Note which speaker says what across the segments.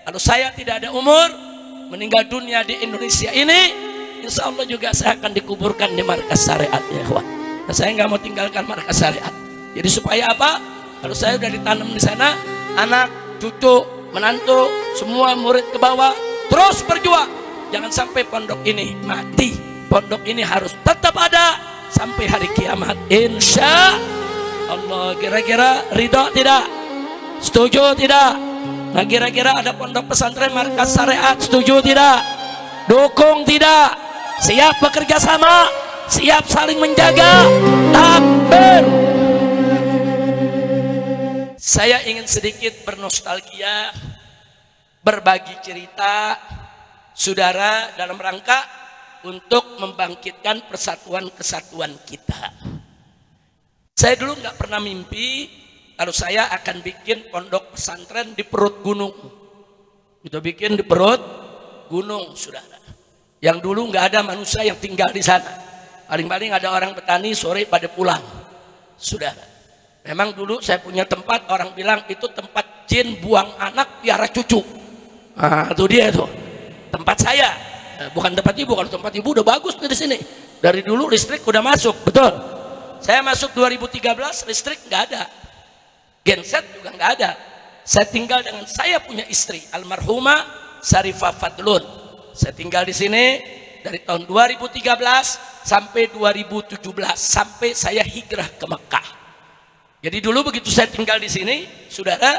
Speaker 1: Kalau saya tidak ada umur meninggal dunia di Indonesia ini, insya Allah juga saya akan dikuburkan di markas syariat ya kawan. Nah, saya nggak mau tinggalkan markas syariat. Jadi supaya apa? Kalau saya udah ditanam di sana, anak, cucu, menantu, semua murid ke bawah terus berjuang. Jangan sampai pondok ini mati. Pondok ini harus tetap ada sampai hari kiamat. Insya Allah. Kira-kira ridho tidak? Setuju tidak? Nah, kira-kira ada pondok pesantren markas syariat, setuju tidak? Dukung tidak? Siap bekerja sama? Siap saling menjaga? Takbir. Saya ingin sedikit bernostalgia, berbagi cerita saudara dalam rangka untuk membangkitkan persatuan kesatuan kita. Saya dulu nggak pernah mimpi kalau saya akan bikin pondok pesantren di perut gunung. Kita bikin di perut gunung, saudara. Yang dulu nggak ada manusia yang tinggal di sana. Paling-paling ada orang petani sore pada pulang, saudara. Memang dulu saya punya tempat, orang bilang itu tempat jin buang anak piara cucu. Nah, itu dia tuh tempat saya. Bukan tempat ibu. Kalau tempat ibu udah bagus di sini. Dari dulu listrik udah masuk, betul. Saya masuk 2013 listrik nggak ada. Genset juga nggak ada. Saya tinggal dengan saya punya istri almarhumah Syarifah Fadlun. Saya tinggal di sini dari tahun 2013 sampai 2017 sampai saya hijrah ke Mekah. Jadi dulu begitu saya tinggal di sini, saudara,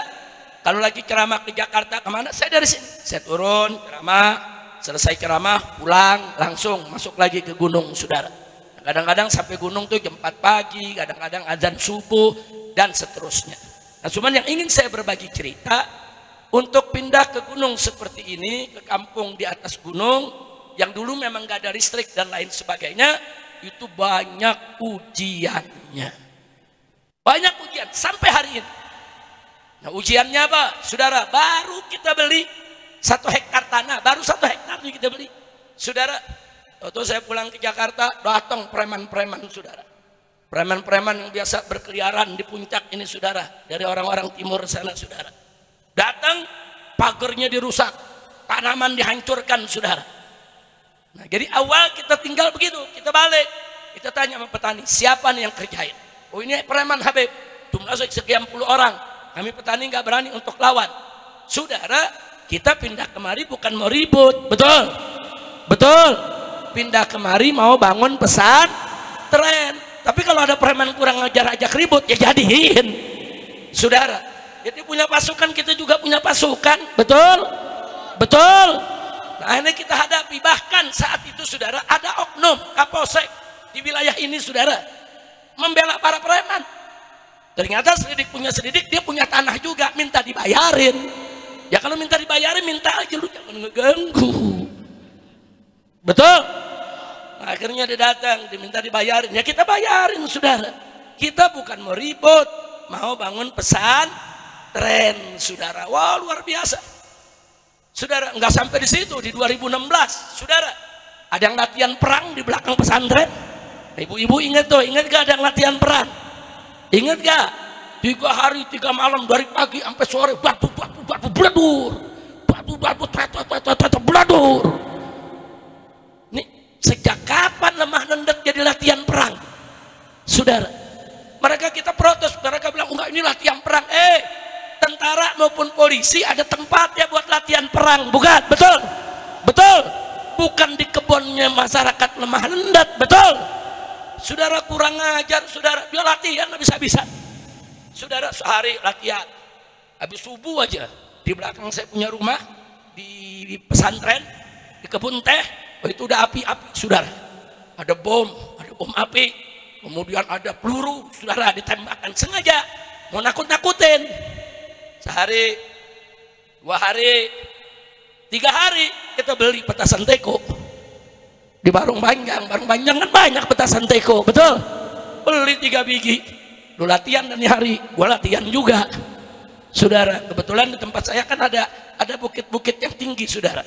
Speaker 1: kalau lagi ceramah ke Jakarta kemana, saya dari sini. Saya turun ceramah, selesai ceramah pulang langsung masuk lagi ke gunung, saudara. Kadang-kadang sampai gunung tuh jam 4 pagi, kadang-kadang azan subuh dan seterusnya. Nah, cuman yang ingin saya berbagi cerita untuk pindah ke gunung seperti ini, ke kampung di atas gunung yang dulu memang gak ada listrik dan lain sebagainya, itu banyak ujiannya. Banyak ujian sampai hari ini. Nah, ujiannya apa? Saudara, baru kita beli 1 hektar tanah, baru 1 hektar kita beli. Saudara, waktu saya pulang ke Jakarta, datang preman-preman, saudara. Preman-preman yang biasa berkeliaran di puncak ini, saudara, dari orang-orang timur sana, saudara. Datang, pagernya dirusak, tanaman dihancurkan, saudara. Nah, jadi awal kita tinggal begitu, kita balik, kita tanya sama petani, siapa nih yang kerjain? Oh, ini preman Habib, jumlah sekian puluh orang. Kami petani nggak berani untuk lawan. Saudara, kita pindah kemari bukan mau ribut, betul? Betul. Pindah kemari mau bangun pesantren. Tapi kalau ada preman kurang ngajar ajak ribut, ya jadiin, saudara. Jadi punya pasukan, kita juga punya pasukan, betul, betul. Nah, ini kita hadapi. Bahkan saat itu, saudara, ada oknum Kapolsek di wilayah ini, saudara, membela para preman. Ternyata selidik punya selidik, dia punya tanah juga, minta dibayarin. Ya kalau minta dibayarin, minta aja, lu jangan ngeganggu, betul. Akhirnya dia datang, diminta dibayarin, ya kita bayarin, saudara. Kita bukan mau ribut, mau bangun pesantren, saudara. Wah, luar biasa, saudara. Nggak sampai di situ, di 2016, saudara, ada yang latihan perang di belakang pesantren. Ibu-ibu ingat tuh, ingat gak ada yang latihan perang? Ingat gak? 3 hari 3 malam dari pagi sampai sore, batu beladur, batu beladur. Sejak kapan lemah nendet jadi latihan perang, saudara? Mereka kita protes, mereka bilang enggak, ini latihan perang. Tentara maupun polisi ada tempat ya buat latihan perang, bukan? Betul, betul. Bukan di kebunnya masyarakat lemah nendet, betul. Saudara kurang ajar, saudara. Dia latihan bisa-bisa, saudara. Sehari latihan, habis subuh aja di belakang saya punya rumah di pesantren, di kebun teh. Oh, itu udah api-api, saudara. Ada bom api, kemudian ada peluru, saudara, ditembakkan sengaja mau nakut-nakutin. Sehari, 2 hari, 3 hari kita beli petasan teko di Barung Panjang. Barung Panjang kan banyak petasan teko, betul? Beli 3 biji. Lu latihan dan hari, gua latihan juga, saudara. Kebetulan di tempat saya kan ada bukit-bukit yang tinggi, saudara.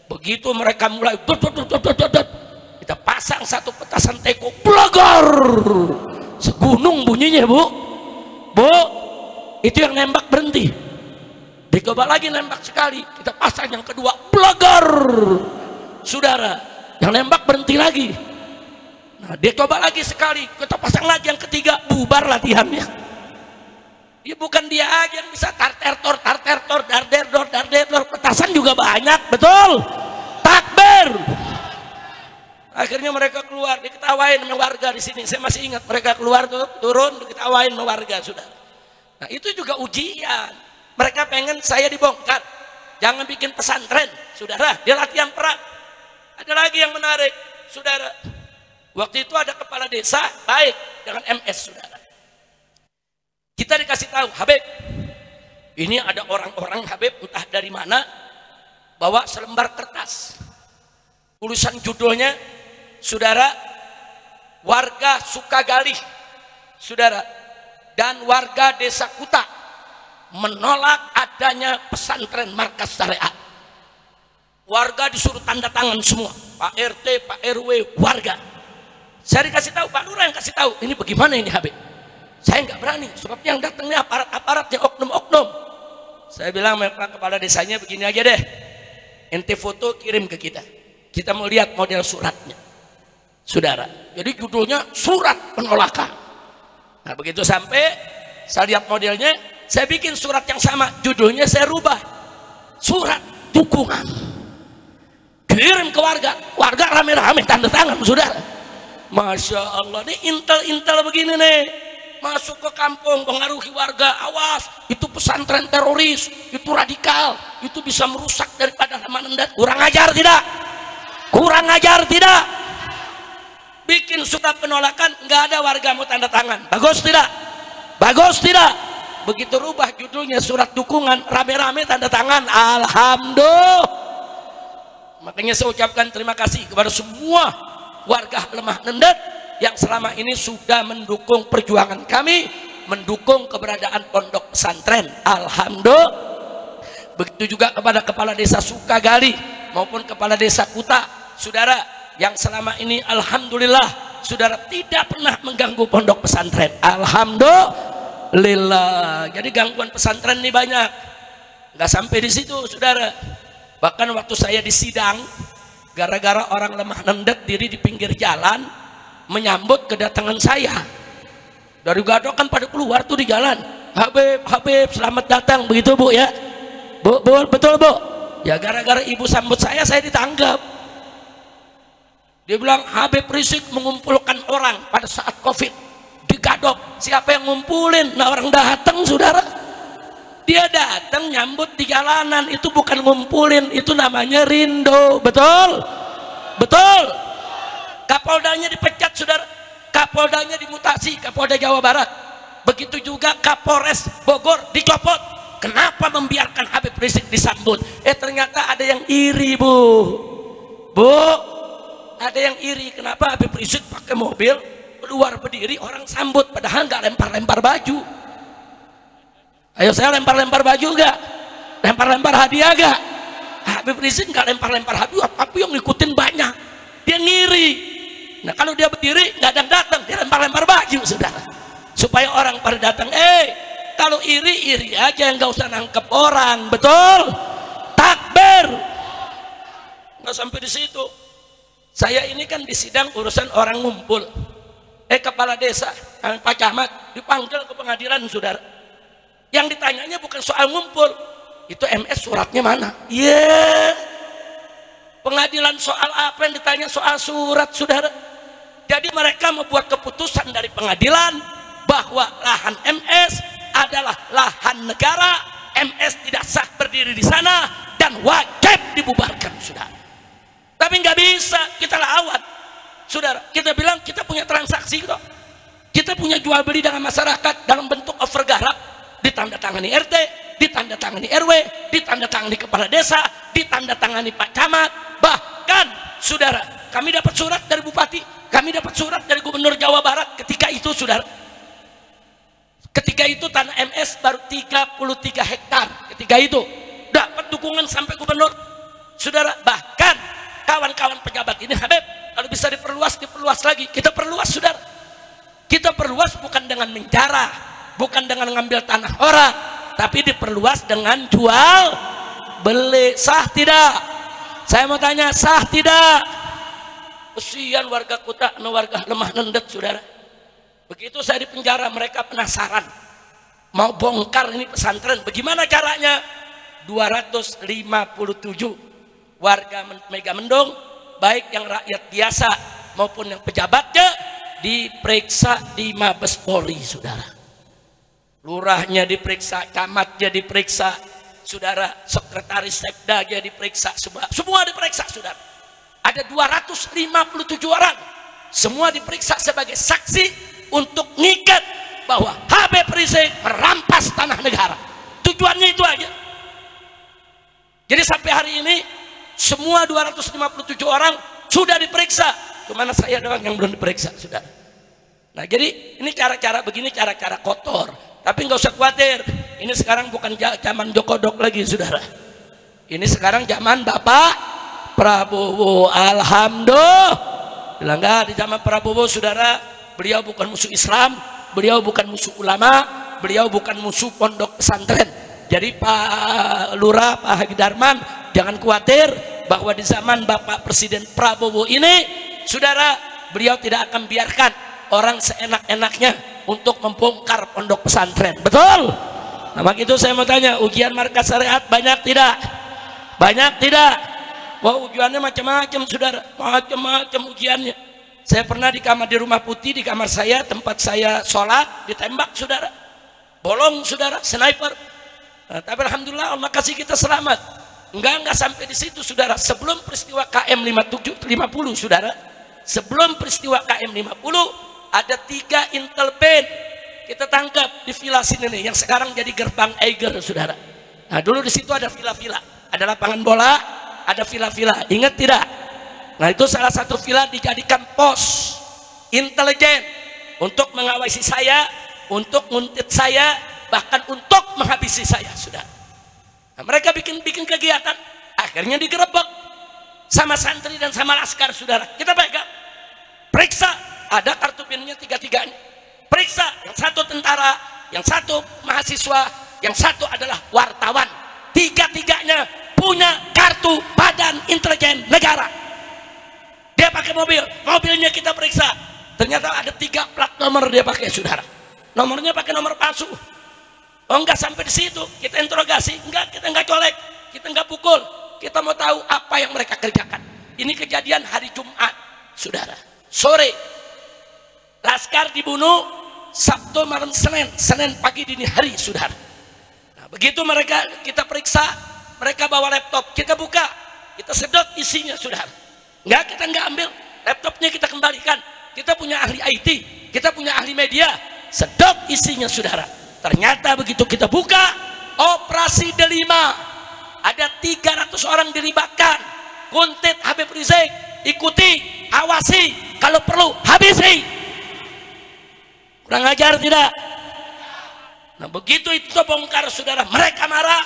Speaker 1: Begitu mereka mulai kita pasang 1 petasan teko, blagar, segunung bunyinya, bu. Itu yang nembak berhenti. Di Dia coba lagi nembak sekali, kita pasang yang kedua, blegar. Saudara, yang nembak berhenti lagi. Nah, dia coba lagi sekali, kita pasang lagi yang ketiga, bubar latihannya. Ya bukan dia aja yang bisa tartertor, darderdor, petasan juga banyak, betul? Takbir. Akhirnya mereka keluar, diketawain sama warga di sini. Saya masih ingat mereka keluar tuh, turun, diketawain sama warga, sudah. Nah, itu juga ujian. Mereka pengen saya dibongkar. Jangan bikin pesantren, saudara. Dia latihan perang. Ada lagi yang menarik, saudara. Waktu itu ada kepala desa baik dengan MS, saudara. Kita dikasih tahu, Habib, ini ada orang-orang Habib entah dari mana bawa selembar kertas. Tulisan judulnya, saudara, warga Sukagali, saudara, dan warga desa Kuta menolak adanya pesantren markas syariat. Warga disuruh tanda tangan semua, Pak RT, Pak RW, warga. Saya dikasih tahu, Pak Lurah yang kasih tahu, ini bagaimana ini Habib? Saya nggak berani, sebab yang datangnya aparat-aparatnya, oknum-oknum. Saya bilang Pak kepala desanya begini aja deh, ente foto kirim ke kita. Kita mau lihat model suratnya, saudara. Jadi judulnya surat penolakan. Nah begitu sampai saya lihat modelnya, saya bikin surat yang sama, judulnya saya rubah, surat dukungan. Kirim ke warga, warga rame-rame tanda tangan, saudara. Masya Allah, ini intel-intel begini nih, masuk ke kampung, pengaruhi warga, awas, itu pesantren teroris, itu radikal, itu bisa merusak daripada Ramanendat. Kurang ajar tidak? Kurang ajar tidak? Bikin surat penolakan, nggak ada warga mau tanda tangan. Bagus tidak? Bagus tidak? Begitu rubah judulnya surat dukungan, rame-rame tanda tangan. Alhamdulillah. Makanya saya ucapkan terima kasih kepada semua warga Lemah Nendet yang selama ini sudah mendukung perjuangan kami, mendukung keberadaan pondok pesantren. Alhamdulillah. Begitu juga kepada kepala desa Sukagali maupun kepala desa Kuta, saudara, yang selama ini alhamdulillah saudara tidak pernah mengganggu pondok pesantren. Alhamdulillah. Jadi gangguan pesantren ini banyak. Nggak sampai di situ, saudara. Bahkan waktu saya di sidang, gara-gara orang Lemah Nendet diri di pinggir jalan menyambut kedatangan saya. Dari Gadok kan pada keluar tuh di jalan. Habib, Habib, selamat datang, begitu Bu ya. Bu, betul Bu. Ya gara-gara ibu sambut saya ditanggap. Dia bilang Habib Rizik mengumpulkan orang pada saat Covid di Gadok. Siapa yang ngumpulin? Nah orang datang, saudara. Dia datang nyambut di jalanan, itu bukan ngumpulin, itu namanya rindo. Betul? Betul? Kapoldanya dipecat, saudara. Kapoldanya dimutasi, Kapolda Jawa Barat. Begitu juga Kapolres Bogor dicopot. Kenapa membiarkan Habib Rizik disambut? Ternyata ada yang iri, Bu. Bu, ada yang iri. Kenapa Habib Rizik pakai mobil, keluar berdiri, orang sambut, padahal nggak lempar-lempar baju. Ayo saya lempar-lempar baju gak? Lempar-lempar hadiah gak? Habib Rizik gak lempar-lempar hadiah, tapi yang ngikutin banyak. Dia ngiri. Nah kalau dia berdiri gak ada yang datang, dia lempar-lempar baju, saudara. Supaya orang pada datang. Kalau iri aja, yang gak usah nangkep orang. Betul? Takbir. Nggak sampai di situ. Saya ini kan di sidang urusan orang ngumpul. Kepala desa, Pak Camat dipanggil ke pengadilan, saudara. Yang ditanyanya bukan soal ngumpul, itu MS suratnya mana? Iya. Pengadilan soal apa yang ditanya? Soal surat, saudara. Jadi mereka membuat keputusan dari pengadilan bahwa lahan MS adalah lahan negara, MS tidak sah berdiri di sana dan wajib dibubarkan, saudara. Tapi nggak bisa kita lawan, saudara. Kita bilang kita punya transaksi kok, kita punya jual beli dengan masyarakat dalam bentuk overgarap. Ditandatangani RT, ditandatangani RW, ditandatangani kepala desa, ditandatangani Pak Camat. Bahkan, saudara, kami dapat surat dari Bupati, kami dapat surat dari Gubernur Jawa Barat ketika itu, saudara. Ketika itu tanah MS baru 33 hektar. Ketika itu dapat dukungan sampai Gubernur, saudara. Bahkan kawan-kawan pejabat ini, Habib, kalau bisa diperluas lagi. Kita perluas, saudara. Kita perluas bukan dengan menjarah, bukan dengan ngambil tanah orang, tapi diperluas dengan jual beli. Sah tidak? Saya mau tanya, sah tidak? Kesian warga kota, warga lemah nendet, saudara. Begitu saya di penjara, mereka penasaran mau bongkar ini pesantren. Bagaimana caranya? 257 warga Megamendung, baik yang rakyat biasa maupun yang pejabatnya, diperiksa di Mabes Polri, saudara. Lurahnya diperiksa, camatnya diperiksa, saudara, sekretaris sekdanya diperiksa, semua diperiksa, saudara. Ada 257 orang, semua diperiksa sebagai saksi untuk ngikat bahwa Habib Rizik merampas tanah negara. Tujuannya itu aja. Jadi sampai hari ini semua 257 orang sudah diperiksa, cuma saya doang yang belum diperiksa, saudara. Nah, jadi ini cara-cara begini, cara-cara kotor. Tapi nggak usah khawatir, ini sekarang bukan zaman Jokodok lagi, saudara. Ini sekarang zaman Bapak Prabowo. Alhamdulillah. Enggak, di zaman Prabowo, saudara, beliau bukan musuh Islam, beliau bukan musuh ulama, beliau bukan musuh pondok pesantren. Jadi Pak Lurah, Pak Haji Darman, jangan khawatir bahwa di zaman Bapak Presiden Prabowo ini, saudara, beliau tidak akan biarkan orang seenak-enaknya untuk membongkar pondok pesantren. Betul? Nah, maka itu saya mau tanya, ujian markas syariat banyak tidak? Banyak tidak? Wah, ujiannya macam-macam, saudara, macam-macam ujiannya. Saya pernah di kamar di Rumah Putih, di kamar saya, tempat saya sholat, ditembak, saudara, bolong, saudara, sniper. Nah, tapi alhamdulillah Allah kasih kita selamat. Enggak sampai di situ, saudara. Sebelum peristiwa KM 50, saudara, sebelum peristiwa KM 50, ada 3 intel band kita tangkap di villa sini nih, yang sekarang jadi gerbang Eiger, saudara. Nah, dulu di situ ada villa-villa, ada lapangan bola, ada villa-villa. Ingat tidak? Nah, itu salah satu villa dijadikan pos intelijen untuk mengawasi saya, untuk nguntit saya, bahkan untuk menghabisi saya, saudara. Nah, mereka bikin kegiatan, akhirnya digerebek sama santri dan sama laskar, saudara. Kita pegang, periksa, ada kartu BIN-nya 3-3-nya. Periksa, yang satu tentara, yang satu mahasiswa, yang satu adalah wartawan. 3-3-nya punya kartu Badan Intelijen Negara. Dia pakai mobil, mobilnya kita periksa, ternyata ada 3 plat nomor dia pakai, saudara. Nomornya pakai nomor palsu. Oh, enggak sampai di situ, kita interogasi, enggak, kita enggak colek, kita enggak pukul, kita mau tahu apa yang mereka kerjakan. Ini kejadian hari Jumat, saudara, sore. Laskar dibunuh Sabtu malam Senin pagi dini hari, saudara. Nah, begitu mereka kita periksa, mereka bawa laptop, kita buka, kita sedot isinya, saudara. Enggak, kita enggak ambil laptopnya, kita kembalikan. Kita punya ahli IT, kita punya ahli media, sedot isinya, saudara. Ternyata begitu kita buka, operasi delima, ada 300 orang dilibatkan. Kuntit Habib Rizik, ikuti, awasi, kalau perlu habisi. Kurang ajar tidak? Nah, begitu itu bongkar, saudara, mereka marah,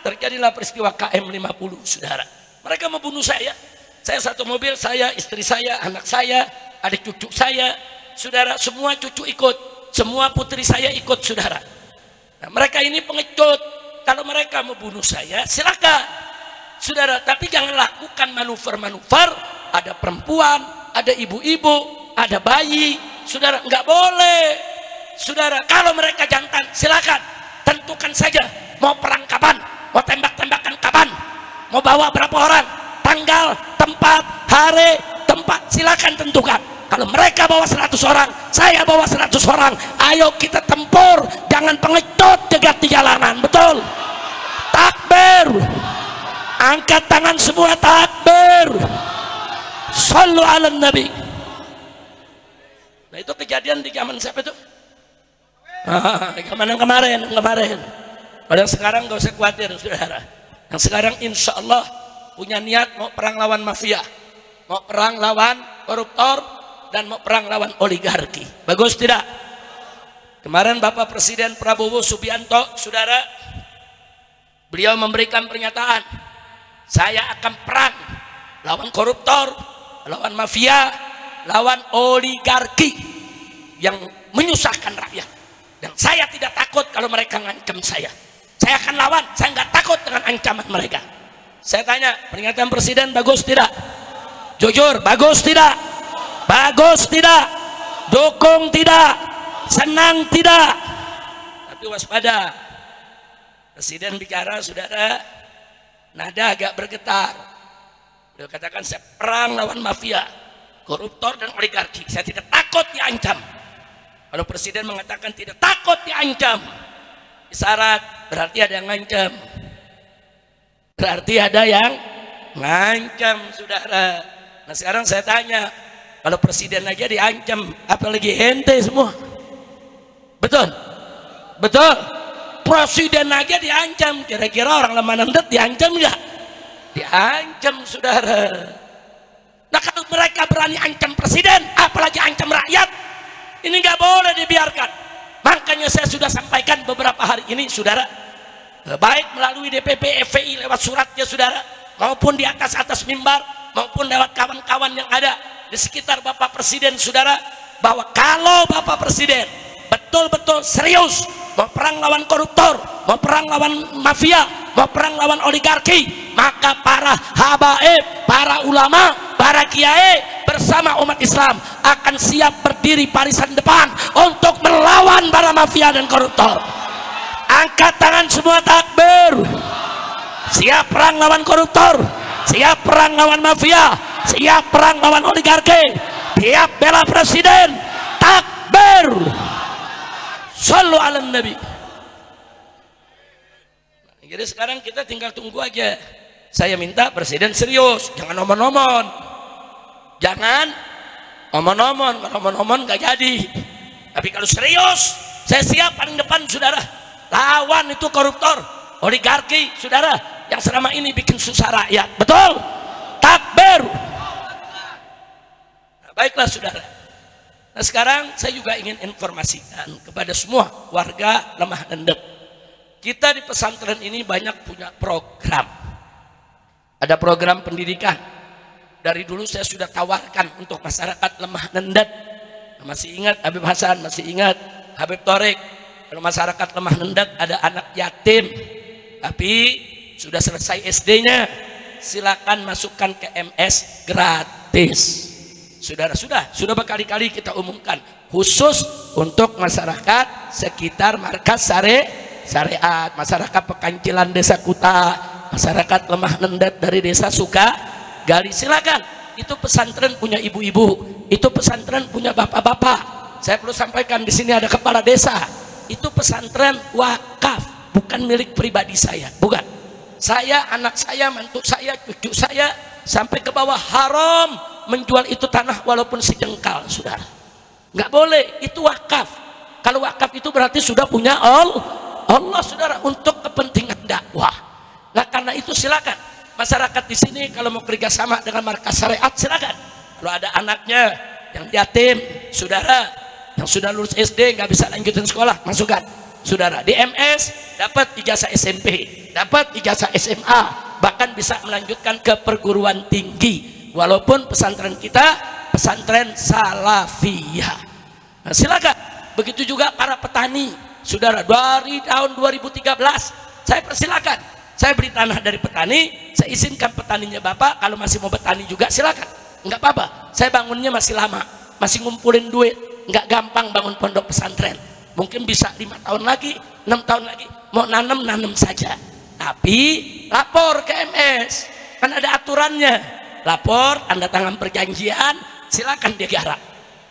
Speaker 1: terjadilah peristiwa KM 50, saudara. Mereka membunuh saya satu mobil, saya, istri saya, anak saya, adik cucu saya, saudara, semua cucu ikut, semua putri saya ikut, saudara. Nah, mereka ini pengecut. Kalau mereka membunuh saya, silakan, saudara, tapi jangan lakukan manuver-manuver. Ada perempuan, ada ibu-ibu, ada bayi, saudara, nggak boleh, saudara. Kalau mereka jantan, silakan, tentukan saja mau perang kapan, mau tembak-tembakan kapan, mau bawa berapa orang, tanggal, tempat, hari, tempat, silakan tentukan. Kalau mereka bawa 100 orang, saya bawa 100 orang, ayo kita tempur, jangan pengecut jegat di jalanan, betul? Takbir, angkat tangan semua, takbir, sallu ala nabi. Nah, itu kejadian di zaman siapa itu? Zaman yang kemarin. Pada sekarang gak usah khawatir, saudara. Yang sekarang insya Allah punya niat mau perang lawan mafia, mau perang lawan koruptor, dan mau perang lawan oligarki. Bagus tidak? Kemarin Bapak Presiden Prabowo Subianto, saudara, beliau memberikan pernyataan, saya akan perang lawan koruptor, lawan mafia, lawan oligarki yang menyusahkan rakyat. Dan saya tidak takut kalau mereka ngancam saya. saya akan lawan. Saya nggak takut dengan ancaman mereka. Saya tanya, peringatan presiden bagus tidak? Jujur, bagus tidak? Bagus tidak? Dukung tidak? Senang tidak? Tapi waspada. Presiden bicara, saudara, nada agak bergetar. Beliau katakan, saya perang lawan mafia, koruptor dan oligarki. Saya tidak takut diancam. Kalau presiden mengatakan tidak takut diancam, isyarat berarti ada yang ngancam. Berarti ada yang ngancam, saudara. Nah sekarang saya tanya, kalau presiden aja diancam, apalagi ente semua? Betul? Betul? Presiden aja diancam, kira-kira orang lemah nendet diancam nggak? Diancam, saudara. Nah kalau mereka berani ancam presiden, apalagi ancam rakyat, ini nggak boleh dibiarkan. Makanya saya sudah sampaikan beberapa hari ini, saudara, baik melalui DPP FPI lewat suratnya, saudara, maupun di atas mimbar, maupun lewat kawan-kawan yang ada di sekitar Bapak Presiden, saudara, bahwa kalau Bapak Presiden betul-betul serius mau perang lawan koruptor, mau perang lawan mafia, mau perang lawan oligarki, maka para habaib, para ulama, para kiai bersama umat Islam akan siap berdiri barisan depan untuk melawan para mafia dan koruptor. Angkat tangan semua, takbir. Siap perang lawan koruptor, siap perang lawan mafia, siap perang lawan oligarki, siap bela presiden. Takbir. Shallu ala nabi. Jadi sekarang kita tinggal tunggu aja. Saya minta presiden serius, jangan omon-omon. Jangan omon-omon, kalau omon-omon gak jadi. Tapi kalau serius, saya siap paling depan, saudara. Lawan itu koruptor, oligarki, saudara, yang selama ini bikin susah rakyat. Betul? Takbir. Nah, baiklah, saudara. Nah, sekarang saya juga ingin informasikan kepada semua warga lemah nendet. Kita di pesantren ini banyak punya program. Ada program pendidikan. Dari dulu saya sudah tawarkan untuk masyarakat lemah nendet. Masih ingat Habib Hasan, masih ingat Habib Torik. Kalau masyarakat lemah nendet ada anak yatim, tapi sudah selesai SD-nya, silakan masukkan ke MS gratis. Saudara, sudah berkali-kali kita umumkan, khusus untuk masyarakat sekitar markas syariat, masyarakat Pekancilan Desa Kuta, masyarakat lemah nendet dari Desa Sukagali, silakan. Itu pesantren punya ibu-ibu, itu pesantren punya bapak-bapak. Saya perlu sampaikan, di sini ada kepala desa. Itu pesantren wakaf, bukan milik pribadi saya, bukan. Saya, anak saya, mantu saya, cucu saya, sampai ke bawah haram menjual itu tanah walaupun sejengkal, saudara. Nggak boleh, itu wakaf. Kalau wakaf itu berarti sudah punya Allah, saudara, untuk kepentingan dakwah. Nah karena itu silakan masyarakat di sini kalau mau kerjasama dengan markas syariat, silakan. Kalau ada anaknya yang yatim, saudara, yang sudah lulus SD nggak bisa lanjutin sekolah, masukkan, saudara. Di MS dapat ijazah SMP, dapat ijazah SMA, bahkan bisa melanjutkan ke perguruan tinggi. Walaupun pesantren kita pesantren salafiyah. Nah, silakan. Begitu juga para petani, saudara. Dari tahun 2013 saya persilakan. Saya beli tanah dari petani, saya izinkan petaninya Bapak kalau masih mau petani juga silakan. Enggak apa-apa. Saya bangunnya masih lama, masih ngumpulin duit. Nggak gampang bangun pondok pesantren, mungkin bisa 5 tahun lagi, 6 tahun lagi, mau nanam saja. Tapi lapor ke MS, kan ada aturannya. Lapor, tanda tangan perjanjian, silakan dia garap.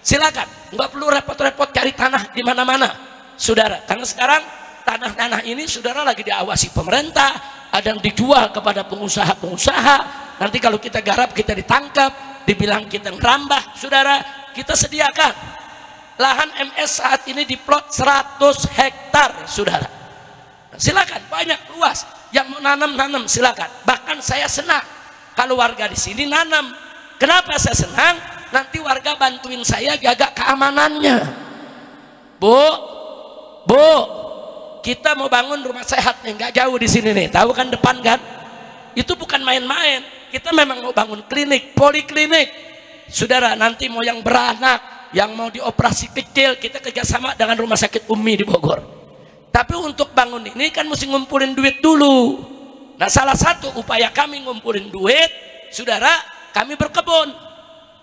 Speaker 1: Silakan, nggak perlu repot-repot cari tanah di mana-mana, saudara. Karena sekarang tanah-tanah ini, saudara, lagi diawasi pemerintah, ada yang dijual kepada pengusaha-pengusaha. Nanti kalau kita garap, kita ditangkap, dibilang kita ngerambah, saudara. Kita sediakan lahan MS saat ini di plot 100 hektar, saudara. Silakan, banyak luas. Yang mau nanam silakan. Bahkan saya senang kalau warga di sini nanam. Kenapa saya senang? Nanti warga bantuin saya jaga keamanannya. Bu, kita mau bangun rumah sehat nih, nggak jauh di sini nih. Tahu kan depan kan? Itu bukan main-main. Kita memang mau bangun klinik, poliklinik. Saudara, nanti mau yang beranak, yang mau dioperasi kecil, kita kerjasama dengan rumah sakit Umi di Bogor. Tapi untuk bangun ini kan mesti ngumpulin duit dulu. Nah, salah satu upaya kami ngumpulin duit, saudara, kami berkebun.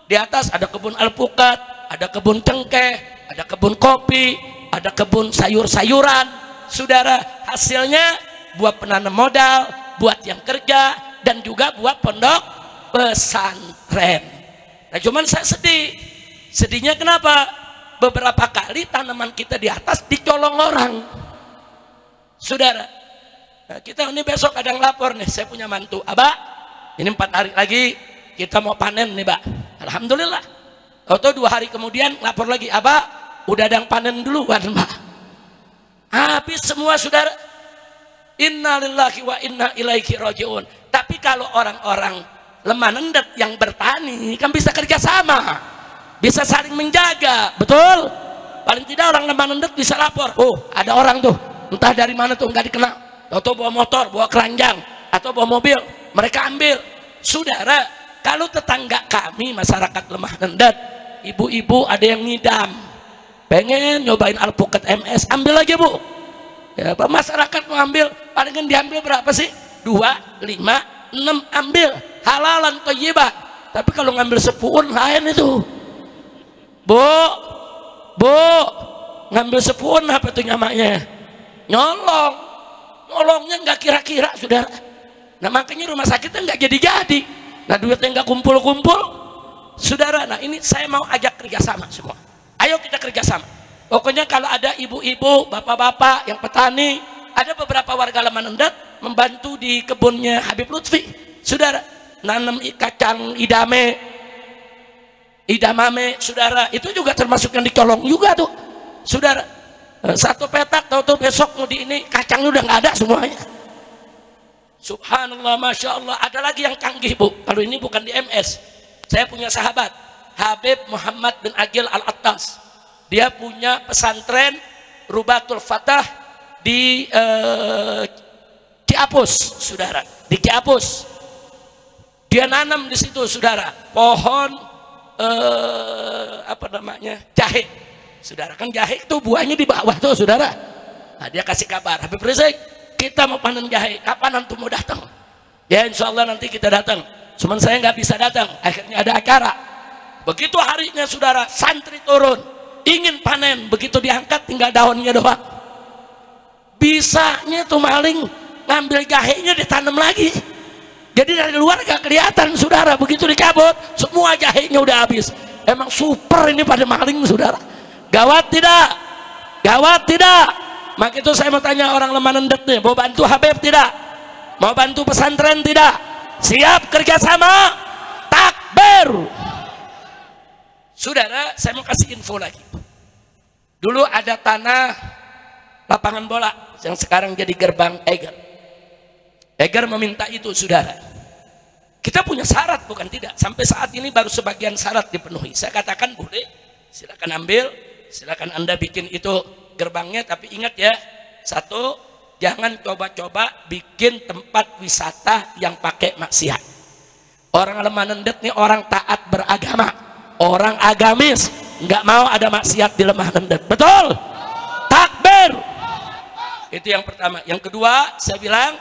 Speaker 1: Di atas ada kebun alpukat, ada kebun cengkeh, ada kebun kopi, ada kebun sayur-sayuran. Saudara, hasilnya buat penanam modal, buat yang kerja, dan juga buat pondok pesantren. Nah, cuman saya sedih. Sedihnya kenapa? Beberapa kali tanaman kita di atas dicolong orang. Saudara, nah, kita ini besok kadang lapor nih, saya punya mantu, Abah, ini 4 hari lagi kita mau panen nih, Pak. Alhamdulillah. Tahu-tahu 2 hari kemudian lapor lagi, Abah, udah ada yang panen duluan, Pak. Habis semua, saudara. Innalillahi wa inna ilaihi rajiun. Tapi kalau orang-orang lemah nendet yang bertani kan bisa kerjasama, bisa saling menjaga, betul? Paling tidak orang lemah nendet bisa lapor, oh ada orang tuh, entah dari mana tuh, nggak dikenal, atau bawa motor, bawa keranjang, atau bawa mobil, mereka ambil. Saudara, kalau tetangga kami masyarakat lemah nendet, ibu-ibu ada yang ngidam, pengen nyobain alpukat MS, ambil aja Bu. Ya, masyarakat mau ambil, palingan diambil berapa sih? 2, 5, 6, ambil halalan thayyibah. Tapi kalau ngambil sepuun lain itu, Bu, ngambil sepuun apa tuh namanya? Nyolongnya nggak kira-kira, saudara. Nah, makanya rumah sakitnya nggak jadi-jadi. Nah, duitnya nggak kumpul-kumpul, saudara. Nah, ini saya mau ajak kerjasama semua. Ayo kita kerjasama. Pokoknya kalau ada ibu-ibu, bapak-bapak yang petani, ada beberapa warga lemah nendet membantu di kebunnya Habib Lutfi, saudara, nanam kacang idamame, saudara, itu juga termasuk yang dicolong juga tuh, saudara. Satu petak, tahu-tahu besok mau di ini kacangnya udah nggak ada semuanya. Subhanallah, masya Allah. Ada lagi yang canggih, Bu. Kalau ini bukan di MS, saya punya sahabat Habib Muhammad bin Agil Al-Attas. Dia punya pesantren Rubatul Fatah di Ciapus, saudara. Di Ciapus, dia nanam di situ, saudara, pohon apa namanya, jahe, saudara. Kan jahe itu buahnya di bawah tuh, saudara. Nah, dia kasih kabar, Habib Rizik, kita mau panen jahe, kapan antum mau datang? Ya, insya Allah nanti kita datang. Cuman saya nggak bisa datang, akhirnya ada acara. Begitu harinya, saudara, santri turun, ingin panen, begitu diangkat tinggal daunnya doang. Bisanya tuh maling ngambil jahenya ditanam lagi. Jadi dari luar gak kelihatan, saudara. Begitu dicabut, semua jahenya udah habis. Emang super ini pada maling, saudara. Gawat tidak? Gawat tidak? Maka itu saya mau tanya orang lemah nendet nih, mau bantu Habib tidak? Mau bantu pesantren tidak? Siap kerjasama? Takbir! Saudara, saya mau kasih info lagi. Dulu ada tanah lapangan bola yang sekarang jadi gerbang Eger. Eger meminta itu, saudara. Kita punya syarat, bukan tidak. Sampai saat ini baru sebagian syarat dipenuhi. Saya katakan boleh, silakan ambil, silakan Anda bikin itu gerbangnya. Tapi ingat ya, satu, jangan coba-coba bikin tempat wisata yang pakai maksiat. Orang lemah nendet nih orang taat beragama, orang agamis, nggak mau ada maksiat di lemah nendet. Betul? Takbir. Itu yang pertama. Yang kedua, saya bilang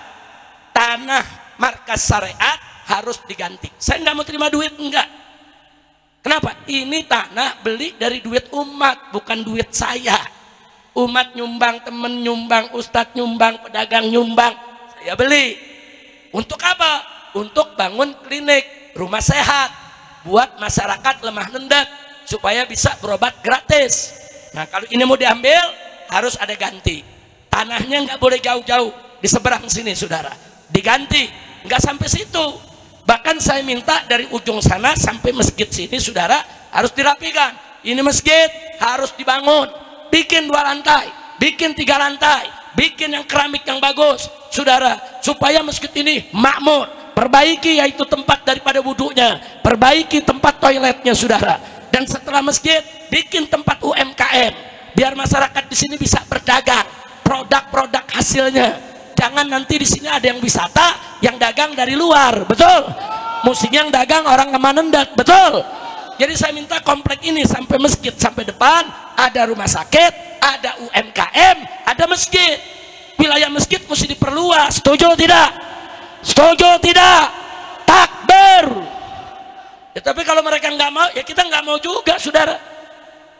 Speaker 1: tanah markas syariat harus diganti. Saya nggak mau terima duit, enggak. Kenapa? Ini tanah beli dari duit umat, bukan duit saya. Umat nyumbang, temen nyumbang, ustadz nyumbang, pedagang nyumbang, saya beli. Untuk apa? Untuk bangun klinik, rumah sehat, buat masyarakat lemah nendet supaya bisa berobat gratis. Nah, kalau ini mau diambil harus ada ganti. Tanahnya nggak boleh jauh-jauh, di seberang sini, saudara. Diganti, nggak sampai situ. Bahkan saya minta dari ujung sana sampai masjid sini, saudara, harus dirapikan. Ini masjid harus dibangun, bikin 2 lantai, bikin 3 lantai, bikin yang keramik yang bagus, saudara, supaya masjid ini makmur. Perbaiki yaitu tempat daripada wudhunya, perbaiki tempat toiletnya, saudara. Dan setelah masjid, bikin tempat UMKM, biar masyarakat di sini bisa berdagang, produk-produk hasilnya. Jangan nanti di sini ada yang wisata, yang dagang dari luar, betul? Musiknya yang dagang orang lemah nendet, betul? Jadi saya minta komplek ini sampai masjid, sampai depan ada rumah sakit, ada UMKM, ada masjid. Wilayah masjid mesti diperluas. Setuju tidak? Setuju tidak? Takbir. Ya, tapi kalau mereka nggak mau, ya kita nggak mau juga, saudara.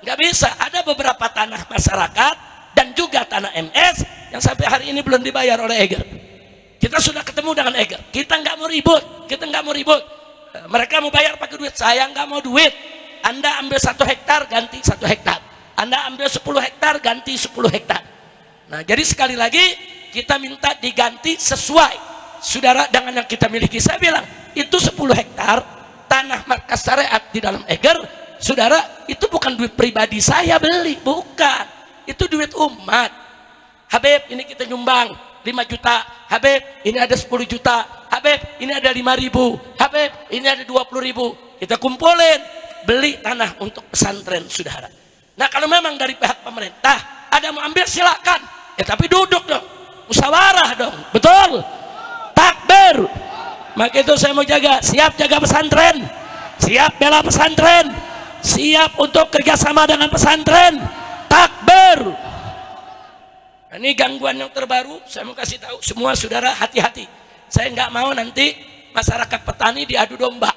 Speaker 1: Nggak bisa. Ada beberapa tanah masyarakat dan juga tanah MS yang sampai hari ini belum dibayar oleh Eger. Kita sudah ketemu dengan Eger. Kita nggak mau ribut. Kita nggak mau ribut. Mereka mau bayar pakai duit. Saya nggak mau duit. Anda ambil 1 hektar ganti 1 hektar. Anda ambil 10 hektar ganti 10 hektar. Nah, jadi sekali lagi kita minta diganti sesuai, saudara, dengan yang kita miliki. Saya bilang itu 10 hektar tanah markas syariat di dalam Eger, saudara, itu bukan duit pribadi saya beli, bukan. Itu duit umat. Habib, ini kita nyumbang 5 juta. Habib, ini ada 10 juta. Habib, ini ada 5.000. Habib, ini ada 20.000. Kita kumpulin, beli tanah untuk pesantren, saudara. Nah, kalau memang dari pihak pemerintah ada mau ambil, silakan. Ya, tapi duduk dong, musyawarah dong, betul? Takbir. Maka itu saya mau siap jaga pesantren, siap bela pesantren, siap untuk kerjasama dengan pesantren. Takbir. Nah, ini gangguan yang terbaru, saya mau kasih tahu semua saudara, hati-hati. Saya nggak mau nanti masyarakat petani diadu domba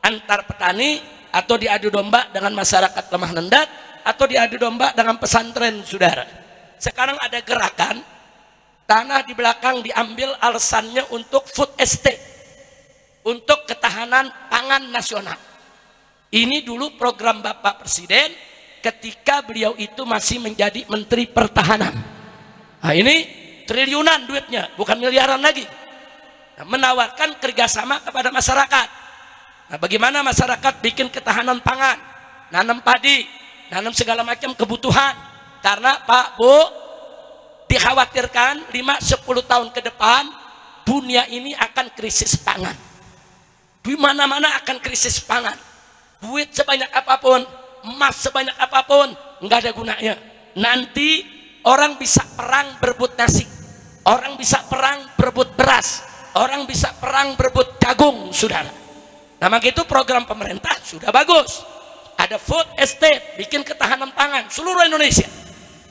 Speaker 1: antar petani, atau diadu domba dengan masyarakat lemah nendat, atau diadu domba dengan pesantren, saudara. Sekarang ada gerakan tanah di belakang diambil, alasannya untuk food estate, untuk ketahanan pangan nasional. Ini dulu program Bapak Presiden ketika beliau itu masih menjadi Menteri Pertahanan. Nah, ini triliunan duitnya, bukan miliaran lagi. Nah, menawarkan kerjasama kepada masyarakat. Nah, bagaimana masyarakat bikin ketahanan pangan, nanam padi, nanam segala macam kebutuhan. Karena Pak Bu, dikhawatirkan 5-10 tahun ke depan dunia ini akan krisis pangan. Di mana-mana akan krisis pangan. Duit sebanyak apapun, emas sebanyak apapun, nggak ada gunanya. Nanti orang bisa perang berebut nasi, orang bisa perang berebut beras, orang bisa perang berebut jagung, saudara. Nah, maka itu program pemerintah sudah bagus. Ada food estate, bikin ketahanan pangan seluruh Indonesia.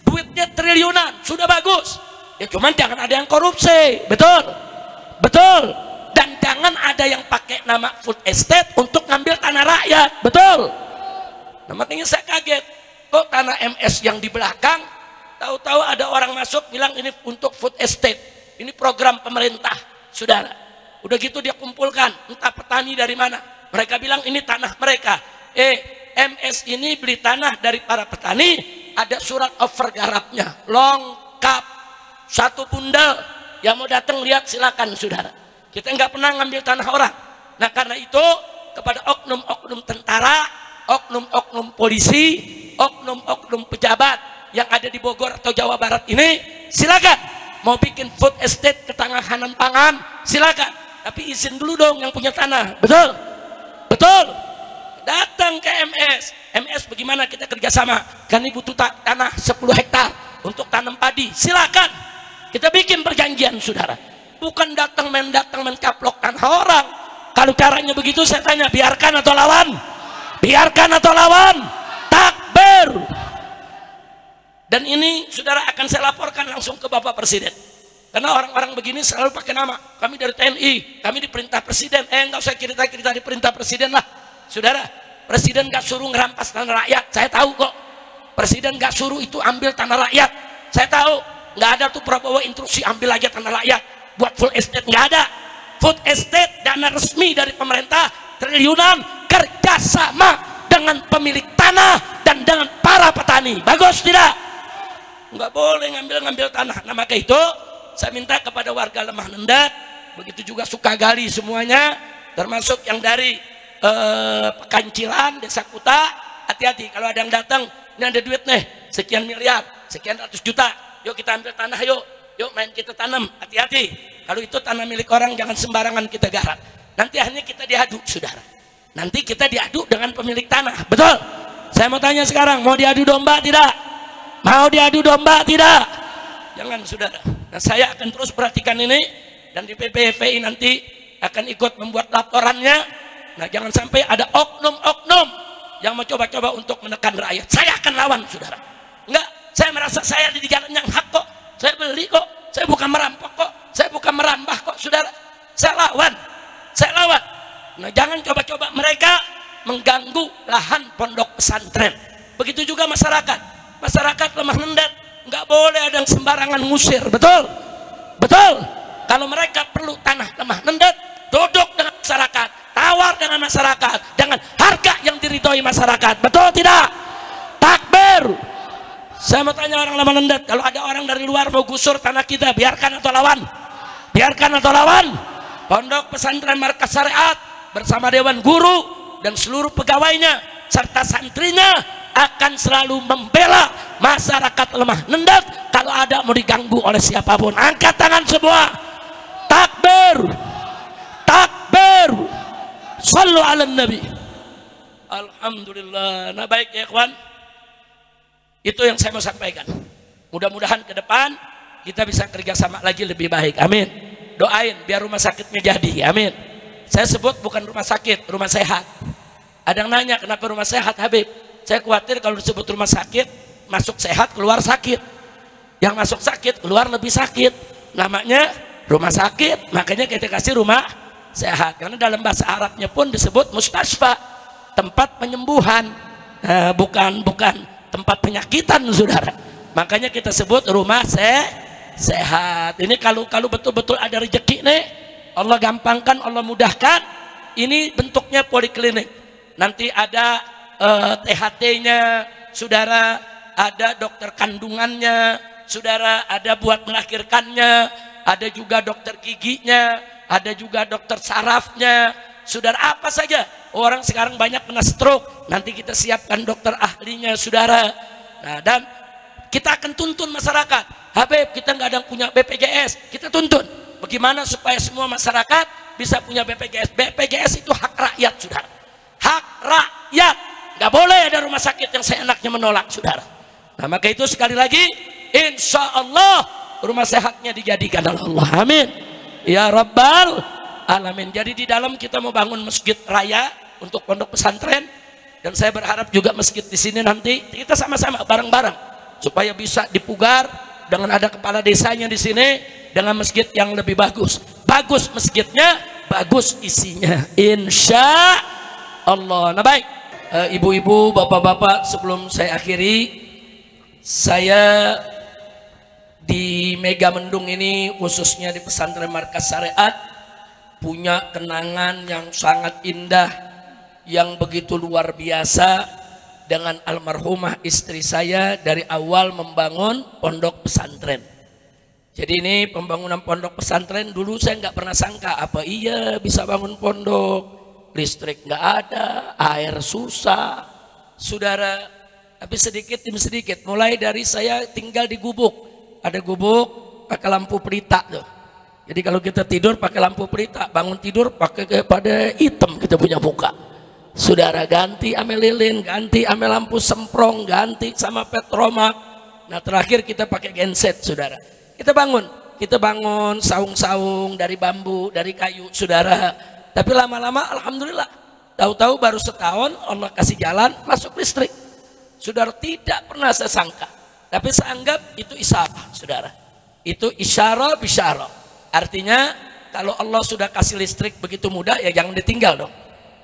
Speaker 1: Duitnya triliunan, sudah bagus. Ya cuman jangan ada yang korupsi, betul? Betul. Dan jangan ada yang pakai nama food estate untuk ngambil tanah rakyat, betul? Nah, makanya saya kaget, kok tanah MS yang di belakang, tahu-tahu ada orang masuk bilang ini untuk food estate, ini program pemerintah, saudara. Udah gitu dia kumpulkan, entah petani dari mana, mereka bilang ini tanah mereka. MS ini beli tanah dari para petani, ada surat offer garapnya, lengkap, 1 bundel. Yang mau datang lihat silakan, saudara. Kita nggak pernah ngambil tanah orang. Nah, karena itu kepada oknum-oknum tentara, oknum-oknum polisi, oknum-oknum pejabat yang ada di Bogor atau Jawa Barat ini, silakan mau bikin food estate ketahanan pangan, silakan. Tapi izin dulu dong yang punya tanah, betul? Betul. Datang ke MS bagaimana kita kerjasama? Kami butuh tanah 10 hektar untuk tanam padi, silakan. Kita bikin perjanjian, saudara. Bukan datang main kaplok tanah orang. Kalau caranya begitu, saya tanya, biarkan atau lawan? Biarkan atau lawan? Takbir. Dan ini saudara akan saya laporkan langsung ke Bapak Presiden. Karena orang-orang begini selalu pakai nama, kami dari TNI, kami diperintah Presiden. Nggak usah cerita-cerita diperintah Presiden lah, saudara. Presiden nggak suruh ngerampas tanah rakyat, saya tahu kok. Presiden nggak suruh itu ambil tanah rakyat, saya tahu. Nggak ada tuh Prabowo instruksi ambil aja tanah rakyat buat full estate, nggak ada. Food estate dana resmi dari pemerintah triliunan, kerjasama dengan pemilik tanah dan dengan para petani. Bagus tidak? Nggak boleh ngambil tanah. Nah, maka itu saya minta kepada warga lemah nendat, begitu juga Sukagali semuanya, termasuk yang dari Pekancilan, Desa Kuta, hati-hati kalau ada yang datang, ini ada duit nih, sekian miliar, sekian ratus juta, yuk kita ambil tanah, yuk main kita tanam, hati-hati. Kalau itu tanah milik orang, jangan sembarangan kita garap. Nanti akhirnya kita diadu, saudara. Nanti kita diadu dengan pemilik tanah, betul? Saya mau tanya sekarang, mau diadu domba tidak? Mau diadu domba tidak? Jangan, saudara. Nah, saya akan terus perhatikan ini, dan di PPFI nanti akan ikut membuat laporannya. Nah, jangan sampai ada oknum-oknum yang mau coba-coba untuk menekan rakyat. Saya akan lawan, saudara. Enggak, Saya merasa saya di jalan yang hak kok. Saya beli kok. Saya bukan merampok kok. Saya bukan merambah kok, saudara. Saya lawan. Saya lawan. Nah, jangan coba-coba mereka mengganggu lahan pondok pesantren. Begitu juga masyarakat. Masyarakat lemah nendat, nggak boleh ada yang sembarangan ngusir. Betul? Betul. Kalau mereka perlu tanah lemah nendat, duduk dengan masyarakat, tawar dengan masyarakat dengan harga yang diridhoi masyarakat. Betul tidak? Takbir. Saya mau tanya orang lemah nendat, kalau ada orang dari luar mau gusur tanah kita, biarkan atau lawan? Biarkan atau lawan? Pondok pesantren Markas Syariat bersama Dewan Guru dan seluruh pegawainya serta santrinya akan selalu membela masyarakat lemah nendat kalau ada mau diganggu oleh siapapun. Angkat tangan semua. Takbir. Takbir. Sallu ala nabi. Alhamdulillah. Nah, baik ya kawan, itu yang saya mau sampaikan. Mudah-mudahan ke depan kita bisa kerjasama lagi lebih baik. Amin. Doain biar rumah sakitnya jadi. Amin. Saya sebut bukan rumah sakit, rumah sehat. Ada yang nanya kenapa rumah sehat, Habib? Saya khawatir kalau disebut rumah sakit, masuk sehat keluar sakit. Yang masuk sakit keluar lebih sakit. Namanya rumah sakit, makanya kita kasih rumah sehat. Karena dalam bahasa Arabnya pun disebut mustasfa, tempat penyembuhan, bukan tempat penyakitan, saudara. Makanya kita sebut rumah sehat. Ini kalau betul-betul ada rezeki nih, Allah gampangkan, Allah mudahkan. Ini bentuknya poliklinik. Nanti ada THT-nya, saudara, ada dokter kandungannya, saudara, ada buat melahirkannya, ada juga dokter giginya, ada juga dokter sarafnya, saudara, apa saja. Orang sekarang banyak kena stroke, nanti kita siapkan dokter ahlinya, saudara. Nah, dan kita akan tuntun masyarakat. Habib, kita nggak ada yang punya BPJS, kita tuntun. Bagaimana supaya semua masyarakat bisa punya BPJS? BPJS itu hak rakyat, saudara. Hak rakyat. Nggak boleh ada rumah sakit yang seenaknya menolak, saudara. Nah, maka itu sekali lagi, insya Allah rumah sehatnya dijadikan oleh Allah. Amin. Ya Rabbal Alamin. Jadi di dalam kita mau bangun masjid raya untuk pondok pesantren, dan saya berharap juga masjid di sini nanti kita sama-sama bareng-bareng supaya bisa dipugar dengan ada kepala desanya di sini dengan masjid yang lebih bagus. Bagus masjidnya, bagus isinya. Insya Allah. Nah, baik. Ibu-ibu, bapak-bapak, sebelum saya akhiri, saya di Mega Mendung ini, khususnya di pesantren Markas Syariat, punya kenangan yang sangat indah, yang begitu luar biasa dengan almarhumah istri saya dari awal membangun pondok pesantren. Jadi ini pembangunan pondok pesantren, dulu saya nggak pernah sangka apa iya bisa bangun pondok. Listrik nggak ada, air susah, saudara. Tapi sedikit demi sedikit, mulai dari saya tinggal di gubuk, ada gubuk pakai lampu pelita tuh. Jadi kalau kita tidur pakai lampu pelita, bangun tidur pakai pada hitam kita punya muka. Saudara, ganti ame lilin, ganti ame lampu semprong, ganti sama petromak. Nah, terakhir kita pakai genset, saudara. Kita bangun saung-saung dari bambu, dari kayu, saudara. Tapi lama-lama alhamdulillah, tahu-tahu baru setahun Allah kasih jalan masuk listrik. Saudara, tidak pernah saya sangka, tapi saya anggap itu isyarat, saudara. Itu isyarah bisyarah. Artinya kalau Allah sudah kasih listrik begitu mudah, ya jangan ditinggal dong.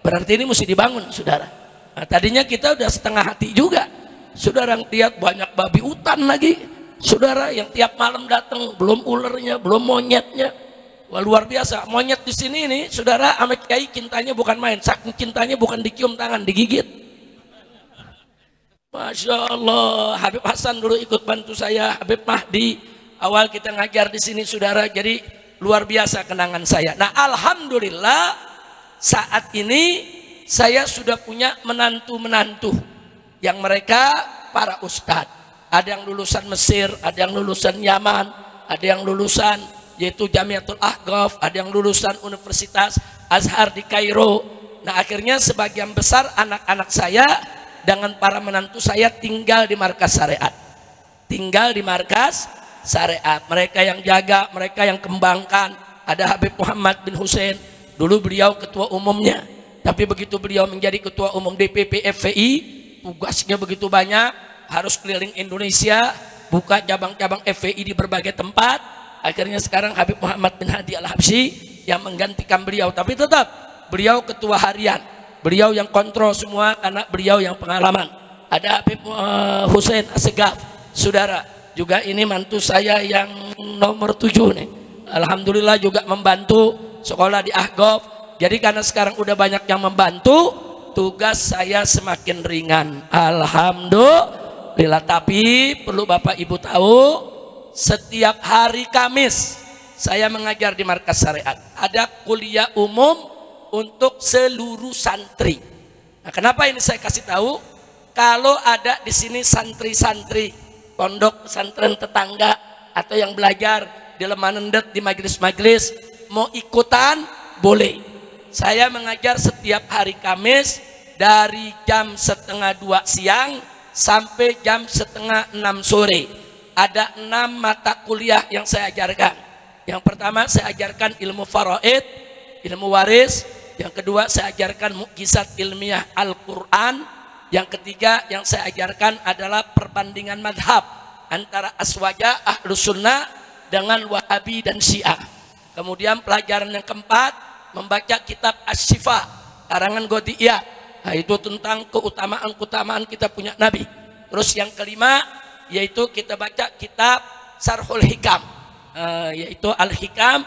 Speaker 1: Berarti ini mesti dibangun, saudara. Nah, tadinya kita udah setengah hati juga, saudara. Lihat banyak babi hutan lagi, saudara, yang tiap malam datang, belum ulernya, belum monyetnya. Wah, luar biasa. Monyet di sini nih, saudara, sama kiai cintanya bukan main. Saking cintanya bukan dicium tangan, digigit. Masya Allah. Habib Hasan dulu ikut bantu saya, Habib Mahdi. Awal kita ngajar di sini, saudara. Jadi luar biasa kenangan saya. Nah, alhamdulillah saat ini saya sudah punya menantu-menantu yang mereka para ustadz. Ada yang lulusan Mesir, ada yang lulusan Yaman, ada yang lulusan yaitu Jamiatul Ahqaf, ada yang lulusan Universitas Azhar di Kairo. Nah, akhirnya sebagian besar anak-anak saya dengan para menantu saya tinggal di Markas Syariat. Tinggal di Markas Syariat. Mereka yang jaga, mereka yang kembangkan. Ada Habib Muhammad bin Hussein, dulu beliau ketua umumnya. Tapi begitu beliau menjadi ketua umum DPP FPI, tugasnya begitu banyak. harus keliling Indonesia, buka cabang-cabang FPI di berbagai tempat. Akhirnya sekarang Habib Muhammad bin Hadi Al-Habsyi yang menggantikan beliau, tapi tetap beliau ketua harian, beliau yang kontrol semua karena beliau yang pengalaman. Ada Habib Hussein Assegaf, saudara, juga ini mantu saya yang nomor 7 nih. Alhamdulillah juga membantu sekolah di Ahqaf. Jadi karena sekarang udah banyak yang membantu, tugas saya semakin ringan. Alhamdulillah. Tapi perlu Bapak Ibu tahu, setiap hari Kamis saya mengajar di Markas Syariat. Ada kuliah umum untuk seluruh santri. Nah, kenapa ini saya kasih tahu? Kalau ada di sini santri-santri pondok pesantren tetangga atau yang belajar di lemah nendet di majelis-majelis mau ikutan, boleh. Saya mengajar setiap hari Kamis dari jam 1:30 siang sampai jam 5:30 sore. Ada 6 mata kuliah yang saya ajarkan. Yang pertama saya ajarkan ilmu faraid, ilmu waris. Yang kedua saya ajarkan mukjizat ilmiah Al-Quran. Yang ketiga yang saya ajarkan adalah perbandingan madhab antara aswaja ahlus sunnah dengan wahabi dan syiah. Kemudian pelajaran yang keempat membaca kitab Asy-Syifa karangan Ghodiyah. Nah, itu tentang keutamaan kita punya Nabi. Terus yang kelima yaitu kita baca kitab Sarhul Hikam, yaitu Al-Hikam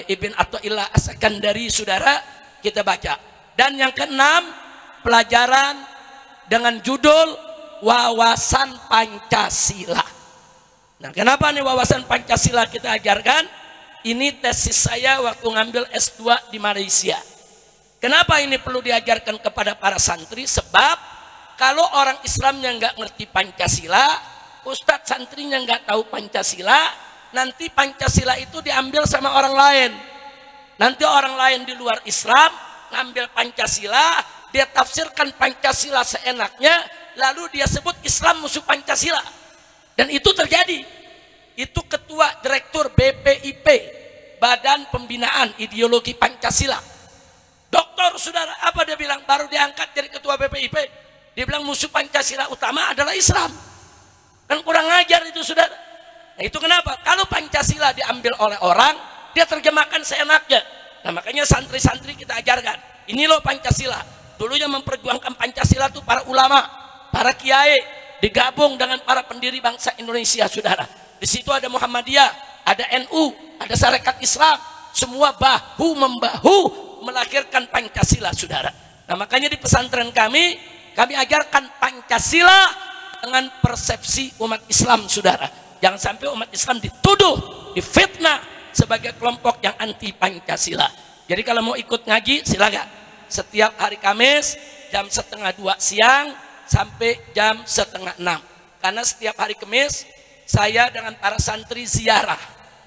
Speaker 1: Ibn Athaillah As-Sakandari, saudara, kita baca. Dan yang keenam pelajaran dengan judul wawasan Pancasila. Nah, kenapa nih wawasan Pancasila kita ajarkan? Ini tesis saya waktu ngambil S2 di Malaysia. Kenapa ini perlu diajarkan kepada para santri? Sebab kalau orang Islamnya nggak ngerti Pancasila, ustadz santrinya nggak tahu Pancasila, nanti Pancasila itu diambil sama orang lain. Nanti orang lain di luar Islam ngambil Pancasila, dia tafsirkan Pancasila seenaknya, lalu dia sebut Islam musuh Pancasila. Dan itu terjadi. Itu ketua direktur BPIP, Badan Pembinaan Ideologi Pancasila. Doktor, saudara, apa dia bilang? Baru diangkat jadi ketua BPIP, dia bilang musuh Pancasila utama adalah Islam. Kan kurang ajar itu, saudara. Nah, itu kenapa? Kalau Pancasila diambil oleh orang, dia terjemahkan seenaknya. Nah, makanya santri-santri kita ajarkan, ini loh Pancasila. Dulu yang memperjuangkan Pancasila itu para ulama, para kiai, digabung dengan para pendiri bangsa Indonesia, saudara. Di situ ada Muhammadiyah, ada NU, ada Sarekat Islam, semua bahu membahu melahirkan Pancasila, saudara. Nah, makanya di pesantren kami ajarkan Pancasila dengan persepsi umat Islam, saudara. Jangan sampai umat Islam dituduh, difitnah sebagai kelompok yang anti Pancasila. Jadi kalau mau ikut ngaji silakan. Setiap hari Kamis jam 1:30 siang sampai jam 5:30. Karena setiap hari Kamis saya dengan para santri ziarah,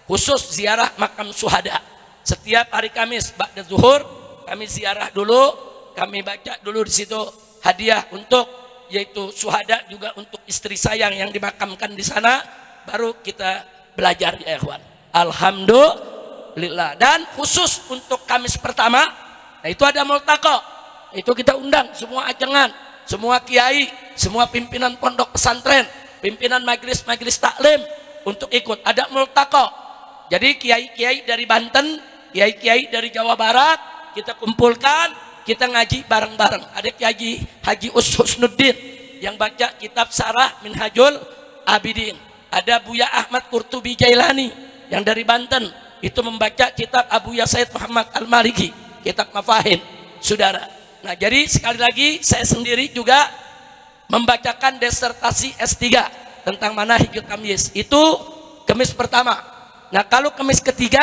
Speaker 1: khusus ziarah makam syuhada. Setiap hari Kamis ba'da zuhur kami ziarah dulu, kami baca dulu di situ hadiah untuk yaitu syuhada, juga untuk istri sayang yang dimakamkan di sana, baru kita belajar ya ikhwan. Alhamdulillah. Dan khusus untuk Kamis pertama, nah itu ada multaqo, itu kita undang semua ajengan, semua kiai, semua pimpinan pondok pesantren, pimpinan majelis-majelis taklim untuk ikut. Ada multaqo. Jadi kiai-kiai dari Banten, kiai-kiai dari Jawa Barat kita kumpulkan, kita ngaji bareng-bareng. Ada Kiai Haji Husnuddin yang baca kitab Sarah Minhajul Abidin. Ada Buya Ahmad Qurtubi Jailani yang dari Banten, itu membaca kitab Abu Yasaid Muhammad Al-Maliki, kitab Mafahim, saudara. Nah, jadi sekali lagi saya sendiri juga membacakan disertasi S3 tentang manahijul tamyiz. Itu Kamis pertama. Nah, kalau Kamis ketiga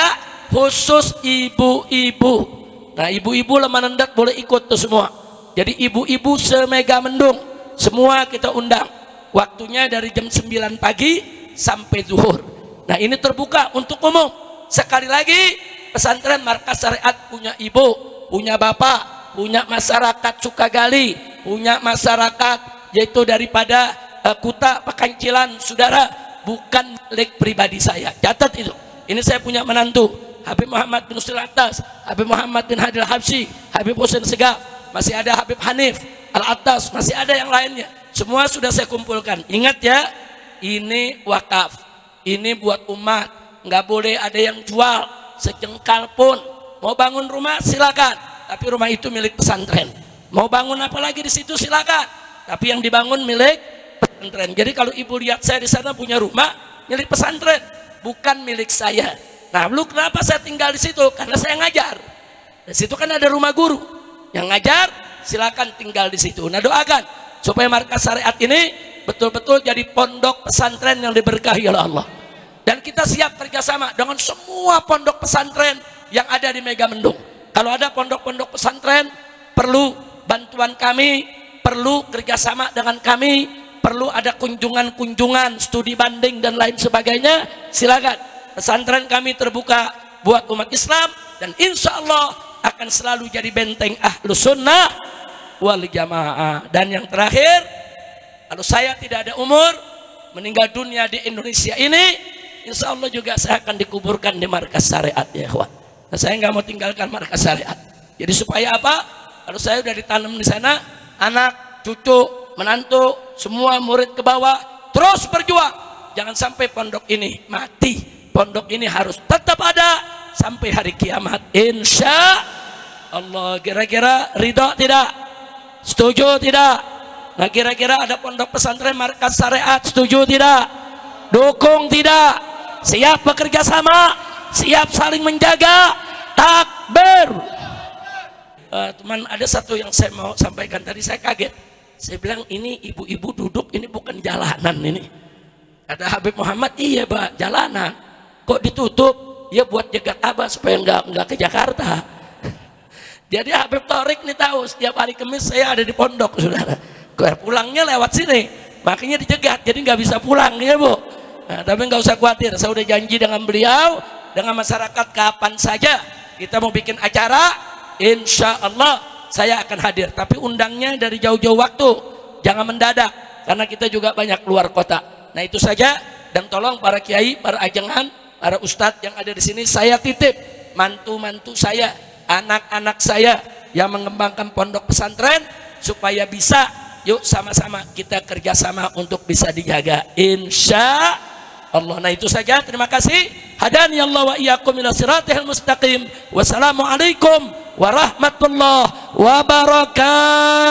Speaker 1: khusus ibu-ibu. Nah, ibu-ibu lemah nendak boleh ikut tuh semua. Jadi ibu-ibu semega mendung semua kita undang. Waktunya dari jam 9 pagi sampai zuhur. Nah, ini terbuka untuk umum. Sekali lagi, pesantren Markas Syariat punya ibu, punya bapak, punya masyarakat Sukagali, punya masyarakat yaitu daripada Kuta Pekancilan, saudara, bukan milik pribadi saya. Catat itu. Ini saya punya menantu Habib Muhammad bin Usul Atas, Habib Muhammad bin Hadi Al-Habsyi, Habib Hussein Segaf, masih ada Habib Hanif Al-Atas, masih ada yang lainnya. semua sudah saya kumpulkan. Ingat ya, ini wakaf, ini buat umat, nggak boleh ada yang jual sejengkal pun. Mau bangun rumah silakan, tapi rumah itu milik pesantren. Mau bangun apa lagi di situ silakan, tapi yang dibangun milik pesantren. Jadi kalau ibu lihat saya di sana punya rumah milik pesantren, bukan milik saya. Nah, lu kenapa saya tinggal di situ? Karena saya ngajar. Di situ kan ada rumah guru. Yang ngajar silakan tinggal di situ. Nah, doakan supaya markas syariat ini betul-betul jadi pondok pesantren yang diberkahi oleh Allah. Dan kita siap kerjasama dengan semua pondok pesantren yang ada di Megamendung. Kalau ada pondok-pondok pesantren perlu bantuan kami, perlu kerjasama dengan kami, perlu ada kunjungan-kunjungan, studi banding dan lain sebagainya, silakan. Pesantren kami terbuka buat umat Islam dan insya Allah akan selalu jadi benteng Ahlus Sunnah wal Jamaah. Dan yang terakhir, kalau saya tidak ada umur meninggal dunia di Indonesia ini, insya Allah juga saya akan dikuburkan di markas syariat ya ikhwan. Nah, saya nggak mau tinggalkan markas syariat. Jadi supaya apa? Kalau saya udah ditanam di sana, anak, cucu, menantu, semua murid ke bawah terus berjuang. Jangan sampai pondok ini mati. Pondok ini harus tetap ada sampai hari kiamat insya Allah. Kira-kira ridho tidak? Setuju tidak? Nah, kira-kira ada pondok pesantren markas syariat, setuju tidak? Dukung tidak? Siap bekerja sama? Siap saling menjaga? Takbir. Teman, ada satu yang saya mau sampaikan tadi, saya kaget. Saya bilang ini ibu-ibu duduk, ini bukan jalanan ini. Ada Habib Muhammad, iya Pak, jalanan. Kok ditutup? Ya buat jegat Abah supaya nggak ke Jakarta. Jadi Habib Thorik nih tahu setiap hari Kamis saya ada di pondok, saudara. Pulangnya lewat sini, makanya dijegat, jadi nggak bisa pulang ya Bu. Nah, tapi nggak usah khawatir, saya udah janji dengan beliau, dengan masyarakat kapan saja kita mau bikin acara, insya Allah saya akan hadir. Tapi undangnya dari jauh-jauh waktu, jangan mendadak, karena kita juga banyak keluar kota. Nah itu saja, dan tolong para kiai, para ajengan, para ustadz yang ada di sini, saya titip mantu-mantu saya, anak-anak saya yang mengembangkan pondok pesantren supaya bisa, yuk sama-sama kita kerjasama untuk bisa dijaga insya Allah. Nah itu saja, terima kasih. Hadani Allah wa iyyakum ila siratal mustaqim. Wassalamualaikum warahmatullahi wabarakatuh.